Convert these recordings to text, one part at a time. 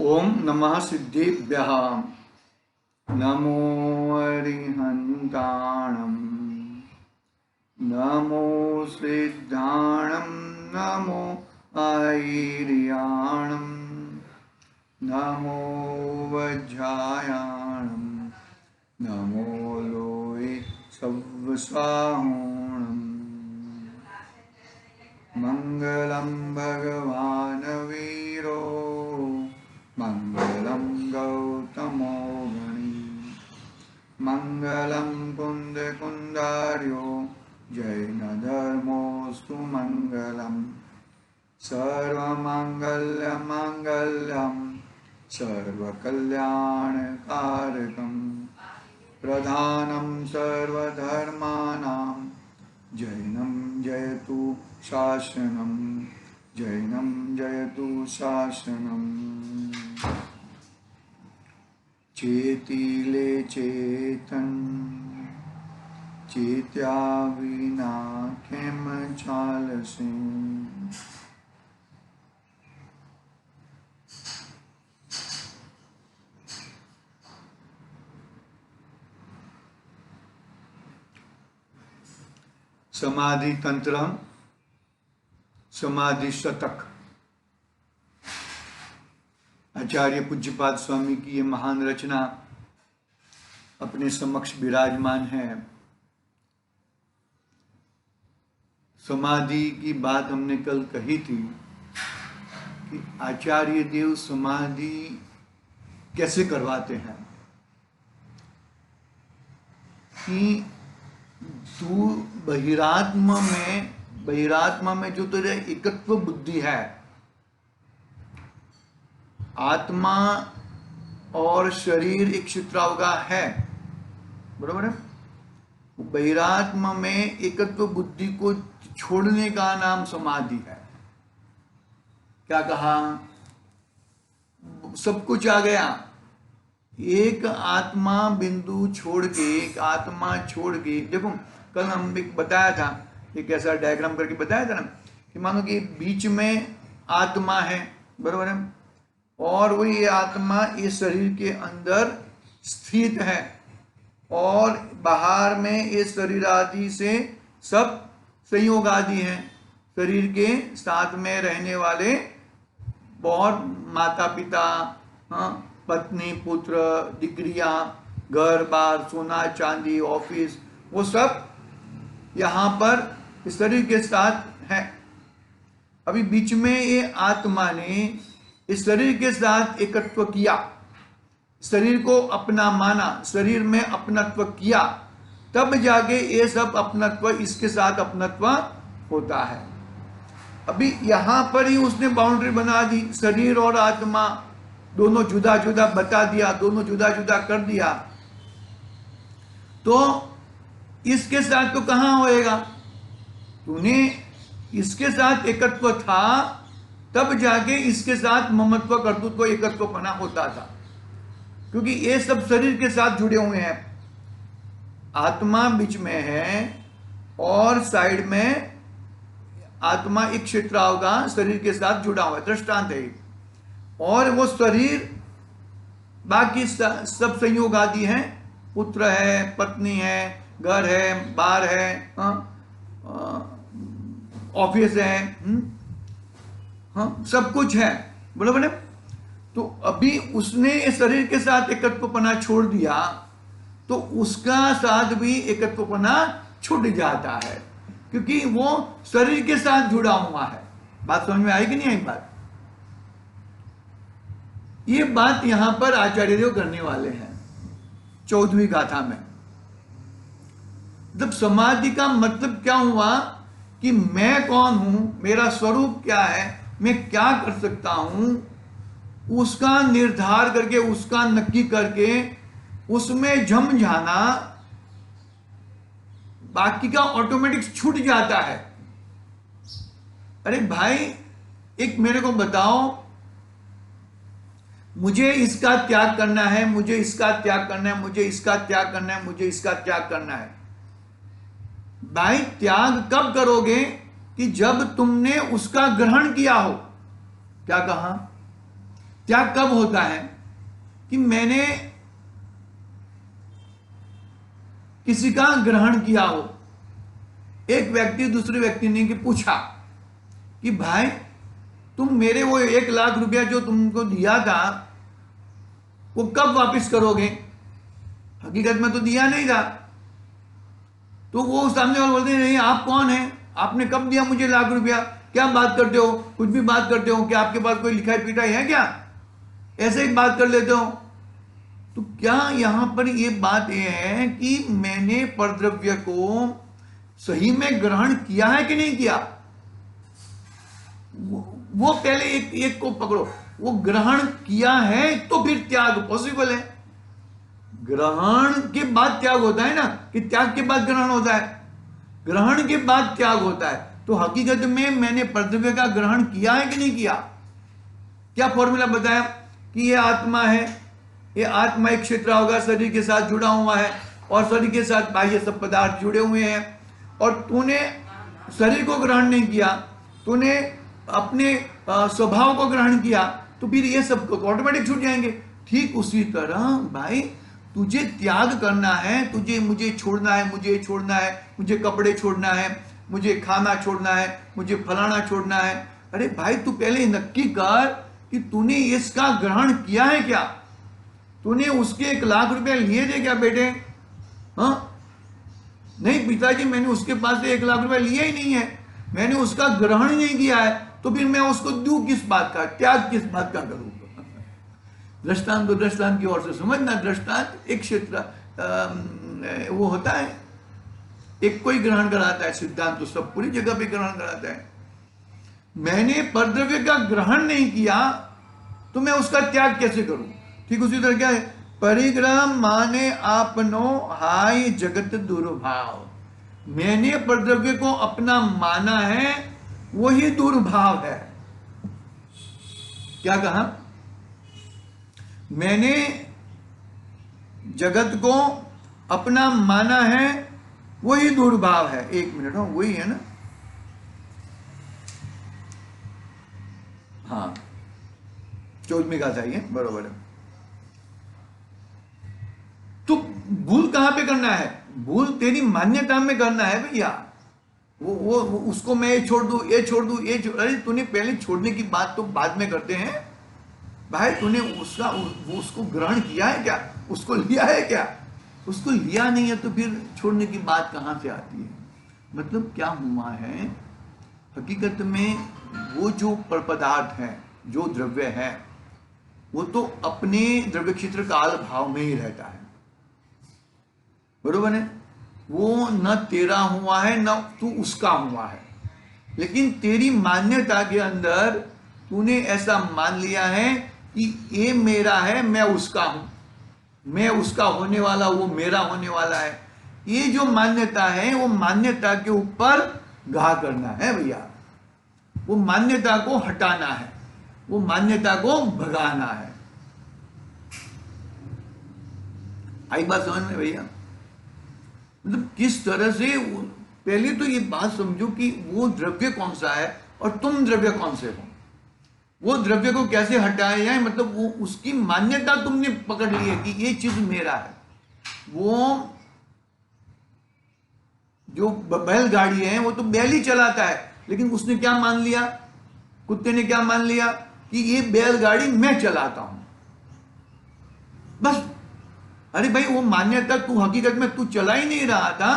ओम नमः सिद्धेभ्यः। नमो अरिहन्ताणं, नमो सिद्धाणं, नमो ऐर्याणं, नमो वज्रायाणं, नमो लोये सव्स्वाहोणम्। मंगलं भगवान् वीरो, मंगलं गौतमो गणी, मंगलं कुन्दकुन्दार्यो, जैनधर्मोऽस्तु मंगलम्। सर्वमङ्गलमङ्गलं सर्वकल्याणकारकं, प्रधानं सर्वधर्माणां, जैनं जयतु शासनं, जैनं जयतु शासनम्। चेतिले चेतन, चेत्या विना खेम चालसे। समाधि तंत्र, समाधि शतक। आचार्य पूज्यपाद स्वामी की ये महान रचना अपने समक्ष विराजमान है। समाधि की बात हमने कल कही थी कि आचार्य देव समाधि कैसे करवाते हैं कि तू बहिरात्मा में जो तेरे एकत्व बुद्धि है, आत्मा और शरीर एक चित्रावगा है, बरोबर है। बहिरात्मा में एकत्व बुद्धि को छोड़ने का नाम समाधि है। क्या कहा? सब कुछ आ गया, एक आत्मा बिंदु छोड़ के, एक आत्मा छोड़ के। देखो कल हम एक बताया था, एक ऐसा डायग्राम करके बताया था ना कि मानो कि बीच में आत्मा है, बरोबर है, और वही आत्मा इस शरीर के अंदर स्थित है और बाहर में इस शरीर आदि से सब संयोग आदि हैं। शरीर के साथ में रहने वाले बहुत माता पिता, हाँ, पत्नी पुत्र दिक्रियां, घर बार, सोना चांदी, ऑफिस, वो सब यहाँ पर इस शरीर के साथ है। अभी बीच में ये आत्मा ने इस शरीर के साथ एकत्व किया, शरीर को अपना माना, शरीर में अपनत्व किया, तब जाके ये सब अपनत्व इसके साथ अपनत्व होता है। अभी यहां पर ही उसने बाउंड्री बना दी, शरीर और आत्मा दोनों जुदा जुदा बता दिया, दोनों जुदा जुदा कर दिया, तो इसके साथ तो कहां होएगा? तूने इसके साथ एकत्व था तब जाके इसके साथ ममत्व कर्तृत्व एकत्वपना होता था, क्योंकि ये सब शरीर के साथ जुड़े हुए हैं। आत्मा बीच में है और साइड में आत्मा एक क्षेत्र होगा, शरीर के साथ जुड़ा हुआ है, दृष्टांत है। और वो शरीर बाकी सब संयोग आदि हैं, पुत्र है, पत्नी है, घर है, बार है, ऑफिस है, हाँ, सब कुछ है, बराबर है। तो अभी उसने शरीर के साथ एकत्वपना छोड़ दिया तो उसका साथ भी एकत्वपना छूट जाता है, क्योंकि वो शरीर के साथ जुड़ा हुआ है। बात समझ में आई कि नहीं आई बात? ये बात यहां पर आचार्य देव करने वाले हैं 14वीं गाथा में। जब समाधि का मतलब क्या हुआ कि मैं कौन हूं, मेरा स्वरूप क्या है, मैं क्या कर सकता हूं, उसका निर्धार करके, उसका नक्की करके उसमें जम जाना, बाकी का ऑटोमेटिक छूट जाता है। अरे भाई एक मेरे को बताओ, मुझे इसका त्याग करना है, मुझे इसका त्याग करना है, मुझे इसका त्याग करना है, मुझे इसका त्याग करना है। भाई त्याग कब करोगे? कि जब तुमने उसका ग्रहण किया हो। क्या कहा? त्याग कब होता है कि मैंने किसी का ग्रहण किया हो। एक व्यक्ति दूसरे व्यक्ति ने कि पूछा कि भाई तुम मेरे वो 1 लाख रुपया जो तुमको दिया था वो कब वापस करोगे? हकीकत में तो दिया नहीं था। तो वो सामने वाले बोलते हैं नहीं आप कौन है, आपने कब दिया मुझे 1 लाख रुपया? क्या बात करते हो, कुछ भी बात करते हो, क्या आपके पास कोई लिखाई पिटाई है क्या? ऐसे ही बात कर लेते हो। तो क्या यहां पर ये बात ये है कि मैंने परद्रव्य को सही में ग्रहण किया है कि नहीं किया? वो पहले एक को पकड़ो। वो ग्रहण किया है तो फिर त्याग पॉसिबल है। ग्रहण के बाद त्याग होता है ना, कि त्याग के बाद ग्रहण होता है, ग्रहण के बाद त्याग होता है। तो हकीकत में मैंने परद्रव्य का ग्रहण किया है कि नहीं किया? क्या फॉर्मूला बताया कि ये आत्मा है, ये आत्मा एक क्षेत्र होगा, शरीर के साथ जुड़ा हुआ है और शरीर के साथ बाह्य सब पदार्थ जुड़े हुए हैं, और तूने शरीर को ग्रहण नहीं किया, तूने अपने स्वभाव को ग्रहण किया, तो फिर ये सब ऑटोमेटिक छूट जाएंगे। ठीक उसी तरह भाई तुझे त्याग करना है, तुझे मुझे छोड़ना है, मुझे छोड़ना है, मुझे कपड़े छोड़ना है, मुझे खाना छोड़ना है, मुझे फलाना छोड़ना है। अरे भाई तू पहले नक्की कर कि तूने इसका ग्रहण किया है क्या? तूने उसके 1 लाख रुपया लिए थे क्या बेटे? हाँ नहीं पिताजी, मैंने उसके पास से 1 लाख रुपया लिया ही नहीं है, मैंने उसका ग्रहण ही नहीं किया है, तो फिर मैं उसको दूं किस बात का, त्याग किस बात का करूं? दृष्टांत तो दृष्टांत की ओर से समझना। दृष्टांत एक क्षेत्र वो होता है, एक कोई ग्रहण कराता है, सिद्धांत तो सब पूरी जगह पे ग्रहण कराता है। मैंने परद्रव्य का ग्रहण नहीं किया तो मैं उसका त्याग कैसे करूं? ठीक उसी तरह क्या है, परिग्रह माने आपनो हाय जगत दुर्भाव। मैंने परद्रव्य को अपना माना है, वही दुर्भाव है। क्या कहा? मैंने जगत को अपना माना है, वही दुर्भाव है। 1 मिनट, हाँ वही है ना, हाँ 14वीं का था ये, बरोबर है। तो भूल कहां पे करना है? भूल तेरी मान्यता में करना है भैया। वो उसको मैं ये छोड़ दूं, ये छोड़ दूं, ये छोड़, अरे तूने पहले छोड़ने की बात तो बाद में करते हैं भाई। तूने उसको ग्रहण किया है क्या? उसको लिया है क्या? उसको लिया नहीं है तो फिर छोड़ने की बात कहां से आती है? मतलब क्या हुआ है, हकीकत में वो जो पदार्थ है, जो द्रव्य है, वो तो अपने द्रव्य क्षेत्र काल भाव में ही रहता है, बरोबर है। वो न तेरा हुआ है न तू उसका हुआ है, लेकिन तेरी मान्यता के अंदर तूने ऐसा मान लिया है कि ये मेरा है, मैं उसका हूं, मैं उसका होने वाला, वो मेरा होने वाला है। ये जो मान्यता है, वो मान्यता के ऊपर घा करना है भैया। वो मान्यता को हटाना है, वो मान्यता को भगाना है। आई बात समझ में भैया? मतलब किस तरह से, पहले तो ये बात समझो कि वो द्रव्य कौन सा है और तुम द्रव्य कौन से हो। वो द्रव्य को कैसे हटाया जाए, मतलब वो उसकी मान्यता तुमने पकड़ ली है कि ये चीज मेरा है। वो जो बैलगाड़ी है वो तो बैल ही चलाता है, लेकिन उसने क्या मान लिया, कुत्ते ने क्या मान लिया कि ये बैलगाड़ी मैं चलाता हूं, बस। अरे भाई वो मान्यता तू हकीकत में तू चला ही नहीं रहा था,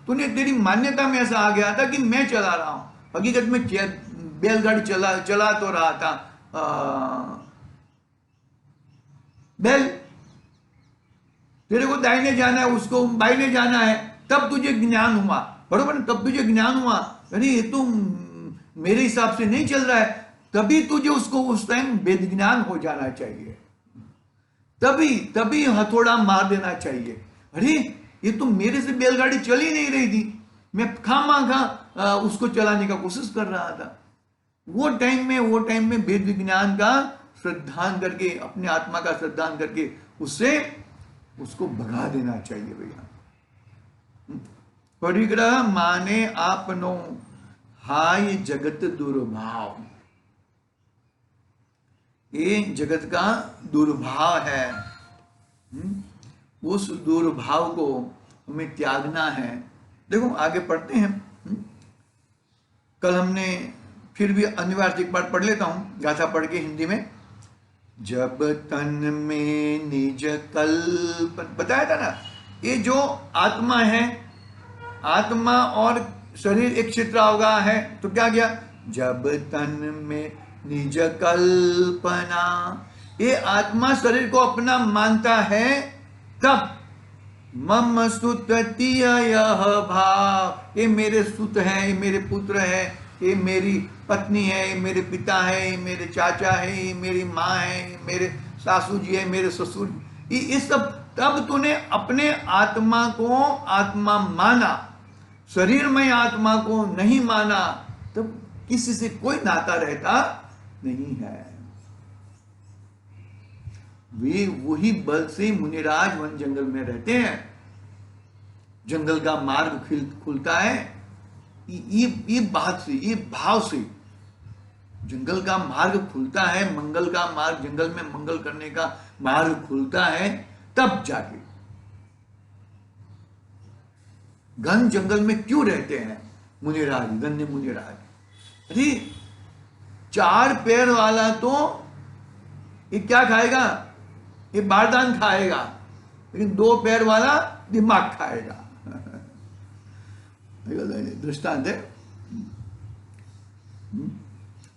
तूने, तेरी मान्यता में ऐसा आ गया था कि मैं चला रहा हूं। हकीकत में बैलगाड़ी चला तो रहा था बैल। तेरे को दाहिने जाना है, उसको बाईने जाना है, तब तुझे ज्ञान हुआ, बरोबर। तब तुझे ज्ञान हुआ, अरे ये तो मेरे हिसाब से नहीं चल रहा है, तभी तुझे उसको उस टाइम वेद ज्ञान हो जाना चाहिए, तभी हथौड़ा मार देना चाहिए। अरे ये तो मेरे से बैलगाड़ी चल ही नहीं रही थी, मैं खामखा उसको चलाने का कोशिश कर रहा था। वो टाइम में वेद विज्ञान का श्रद्धान करके, अपने आत्मा का श्रद्धान करके उसको भगा देना चाहिए भैया। परिग्रह माने आपनो हाय जगत दुर्भाव। ये जगत का दुर्भाव है। उस दुर्भाव को हमें त्यागना है। देखो आगे पढ़ते हैं। कल हमने फिर भी अनिवार्य एक बार पढ़ लेता हूं, गाथा पढ़ के हिंदी में। जब तन में निज कल्पन, बताया था ना, ये जो आत्मा है, आत्मा और शरीर एक चित्र होगा है, तो क्या गया, जब तन में निज कल्पना, ये आत्मा शरीर को अपना मानता है, तब मम सुततीय यह भाव, ये मेरे सुत है, ये मेरे पुत्र है, ये मेरी पत्नी है, ये मेरे पिता है, ये मेरे चाचा है, ये मेरी माँ है, ये मेरे सासू जी है, मेरे ससुर, ये सब, तब तूने अपने आत्मा को आत्मा माना, शरीर में आत्मा को नहीं माना, तब किसी से कोई नाता रहता नहीं है। वे वही बल से मुनिराज वन जंगल में रहते हैं, जंगल का मार्ग खुलता है, ये बात से, ये भाव से जंगल का मार्ग खुलता है, मंगल का मार्ग, जंगल में मंगल करने का मार्ग खुलता है, तब जाके। घन जंगल में क्यों रहते हैं मुनिराज, गण्य मुनिराज? अरे 4 पैर वाला तो ये क्या खाएगा, ये बारदान खाएगा, लेकिन 2 पैर वाला दिमाग खाएगा। दृष्टांत है।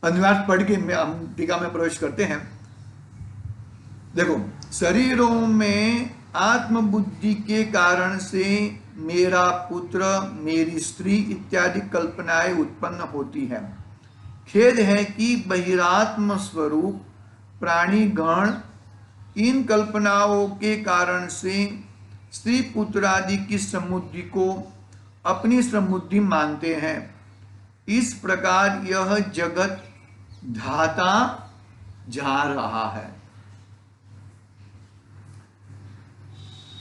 अनिवार्य पढ़ के हम टीका में प्रवेश करते हैं। देखो, शरीरों में आत्मबुद्धि के कारण से मेरा पुत्र, मेरी स्त्री इत्यादि कल्पनाएं उत्पन्न होती है। खेद है कि बहिरात्म स्वरूप प्राणी गण इन कल्पनाओं के कारण से स्त्री पुत्र आदि की समुद्धि को अपनी समुद्धि मानते हैं। इस प्रकार यह जगत ढाता जा रहा है।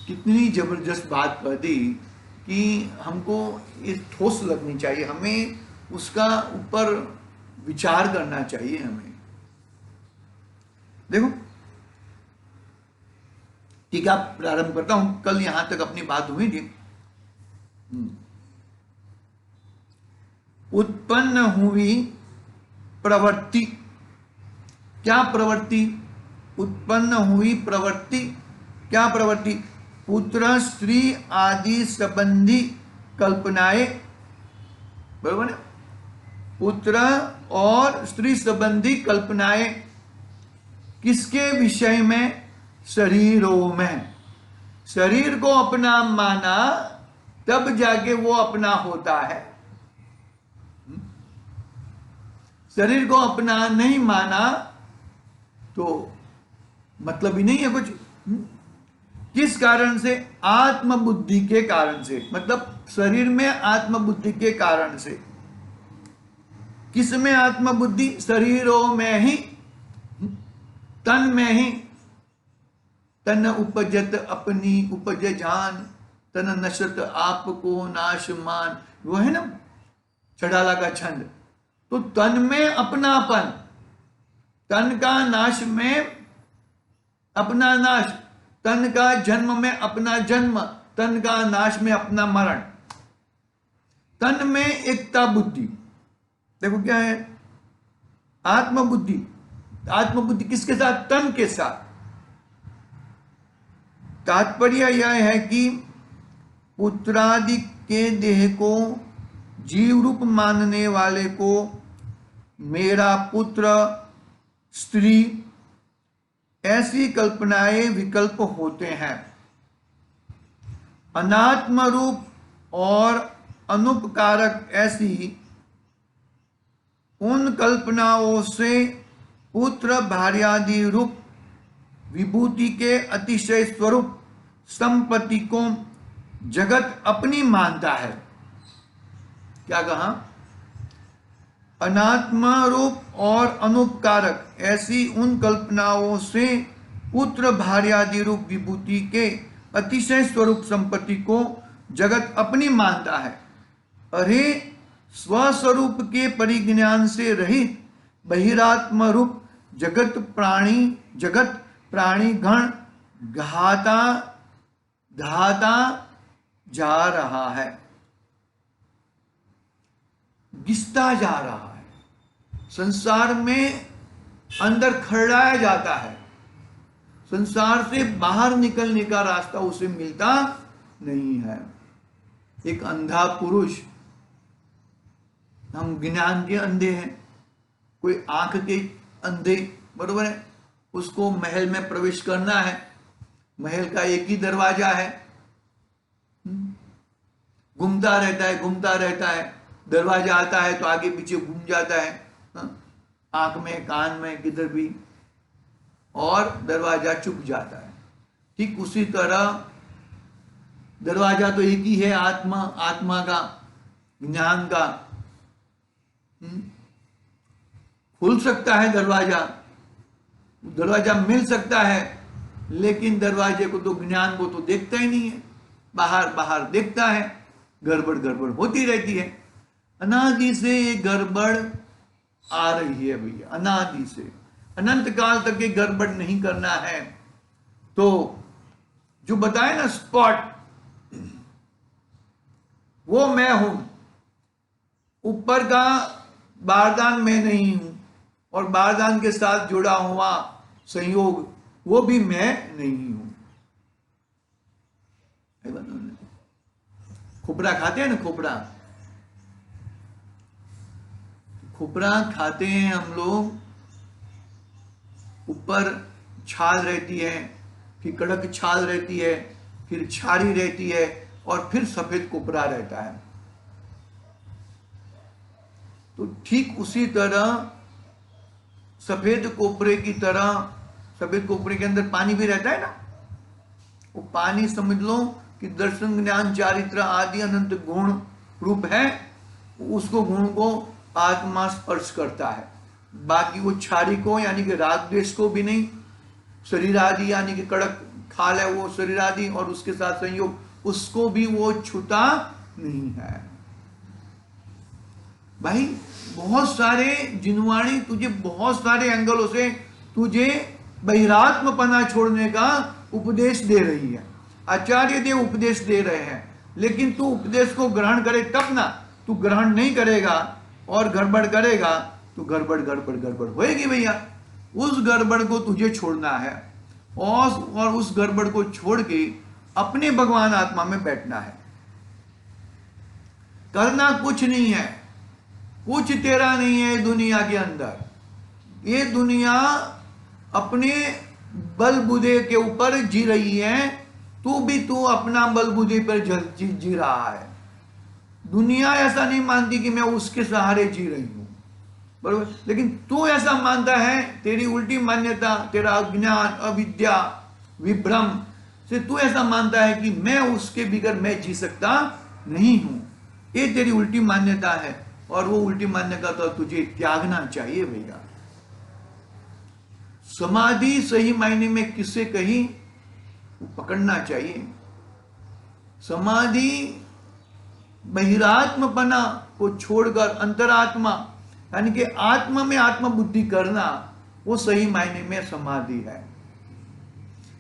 कितनी जबरदस्त बात कर दी कि हमको ये ठोस लगनी चाहिए, हमें उसका ऊपर विचार करना चाहिए। हमें देखो, टीका प्रारंभ करता हूं। कल यहां तक अपनी बात हुई थी। उत्पन्न हुई प्रवृत्ति, क्या प्रवृत्ति? उत्पन्न हुई प्रवृत्ति, क्या प्रवृत्ति? पुत्र स्त्री आदि संबंधी कल्पनाएं, बरोबर है? पुत्र और स्त्री संबंधी कल्पनाएं किसके विषय में? शरीरों में। शरीर को अपना माना, तब जाके वो अपना होता है। शरीर को अपना नहीं माना तो मतलब ही नहीं है कुछ। किस कारण से? आत्मबुद्धि के कारण से। मतलब शरीर में आत्मबुद्धि के कारण से। किस में आत्मबुद्धि? शरीरों में ही, तन में ही। तन उपजत अपनी उपज जान, तन नशत आपको नाशमान, वो है ना चढ़ाला का छंद। तो तन में अपनापन, तन का नाश में अपना नाश, तन का जन्म में अपना जन्म, तन का नाश में अपना मरण। तन में एकता बुद्धि। देखो क्या है? आत्मबुद्धि। आत्मबुद्धि किसके साथ? तन के साथ। तात्पर्य यह है कि पुत्रादि के देह को जीव रूप मानने वाले को मेरा पुत्र, स्त्री, ऐसी कल्पनाएं विकल्प होते हैं। अनात्म रूप और अनुपकारक ऐसी उन कल्पनाओं से पुत्र भार्यादि रूप विभूति के अतिशय स्वरूप संपत्ति को जगत अपनी मानता है। क्या कहा? अनात्म रूप और अनुपकारक ऐसी उन कल्पनाओं से पुत्र भार्यादि रूप विभूति के अतिशय स्वरूप संपत्ति को जगत अपनी मानता है। अरे स्वस्वरूप के परिज्ञान से रहित बहिरात्म रूप जगत प्राणी गण घाता जा रहा है, घिसता जा रहा है, संसार में अंदर खड़ाया जाता है, संसार से बाहर निकलने का रास्ता उसे मिलता नहीं है। एक अंधा पुरुष, हम ज्ञान के अंधे हैं, कोई आंख के अंधे, बरोबर है, उसको महल में प्रवेश करना है, महल का एक ही दरवाजा है, घूमता रहता है, दरवाजा आता है तो आगे पीछे घूम जाता है, आंख में कान में किधर भी, और दरवाजा चुप जाता है। ठीक उसी तरह दरवाजा तो एक ही है, आत्मा का, ज्ञान का। खुल सकता है दरवाजा मिल सकता है, लेकिन दरवाजे को तो, ज्ञान को तो देखता ही नहीं है, बाहर देखता है, गड़बड़ होती रहती है। अनादि से ये गड़बड़ आ रही है भैया, अनादि से अनंत काल तक ये गड़बड़ नहीं करना है। तो जो बताए ना स्पॉट, वो मैं हूं, ऊपर का बारदान मैं नहीं हूं, और बारदान के साथ जुड़ा हुआ संयोग वो भी मैं नहीं हूं। खोपरा खाते हैं ना, खोपरा खाते हैं हम लोग, ऊपर छाल रहती है, फिर कड़क छाल रहती है, फिर छारी रहती है, और फिर सफेद कोपरा रहता है। तो ठीक उसी तरह सफेद कोपरे की तरह, सफेद कोपरे के अंदर पानी भी रहता है ना, वो पानी समझ लो कि दर्शन ज्ञान चारित्र आदि अनंत गुण रूप है, उसको गुण को आत्मा स्पर्श करता है, बाकी वो छारी को यानी कि राग द्वेष को भी नहीं, शरीर आदि यानी कि कड़क खाल है वो शरीर आदि और उसके साथ संयोग, उसको भी वो छूता नहीं है। भाई बहुत सारे जिनवाणी तुझे बहुत सारे एंगलों से तुझे बहिरात्मपना छोड़ने का उपदेश दे रही है, आचार्य देव उपदेश दे रहे हैं, लेकिन तू उपदेश को ग्रहण करे तब ना, तू ग्रहण नहीं करेगा और गड़बड़ करेगा तो गड़बड़ होएगी भैया। उस गड़बड़ को तुझे छोड़ना है, और उस गड़बड़ को छोड़ के अपने भगवान आत्मा में बैठना है। करना कुछ नहीं है, कुछ तेरा नहीं है दुनिया के अंदर। ये दुनिया अपने बल बुद्धि के ऊपर जी रही है, तू अपना बल बुद्धि पर जी रहा है। दुनिया ऐसा नहीं मानती कि मैं उसके सहारे जी रही हूं, बरोबर, लेकिन तू ऐसा मानता है, तेरी उल्टी मान्यता, तेरा अज्ञान, अविद्या, विभ्रम से तू ऐसा मानता है कि मैं उसके बिगर मैं जी सकता नहीं हूं। ये तेरी उल्टी मान्यता है, और वो उल्टी मान्यता तो तुझे त्यागना चाहिए भैया। समाधि सही मायने में किससे कही, पकड़ना चाहिए। समाधि बहिरात्मपना को छोड़कर अंतरात्मा यानी कि आत्मा में आत्म बुद्धि करना, वो सही मायने में समाधि है।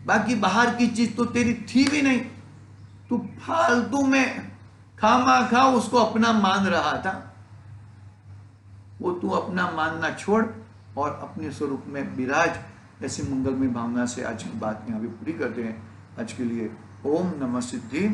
बाकी बाहर की चीज तो तेरी थी भी नहीं, तू फालतू में खामा उसको अपना मान रहा था। वो तू अपना मानना छोड़ और अपने स्वरूप में विराज। ऐसी मंगलमय भावना से आज की बात यहाँ भी पूरी करते हैं। आज के लिए ओम नमः सिद्धि।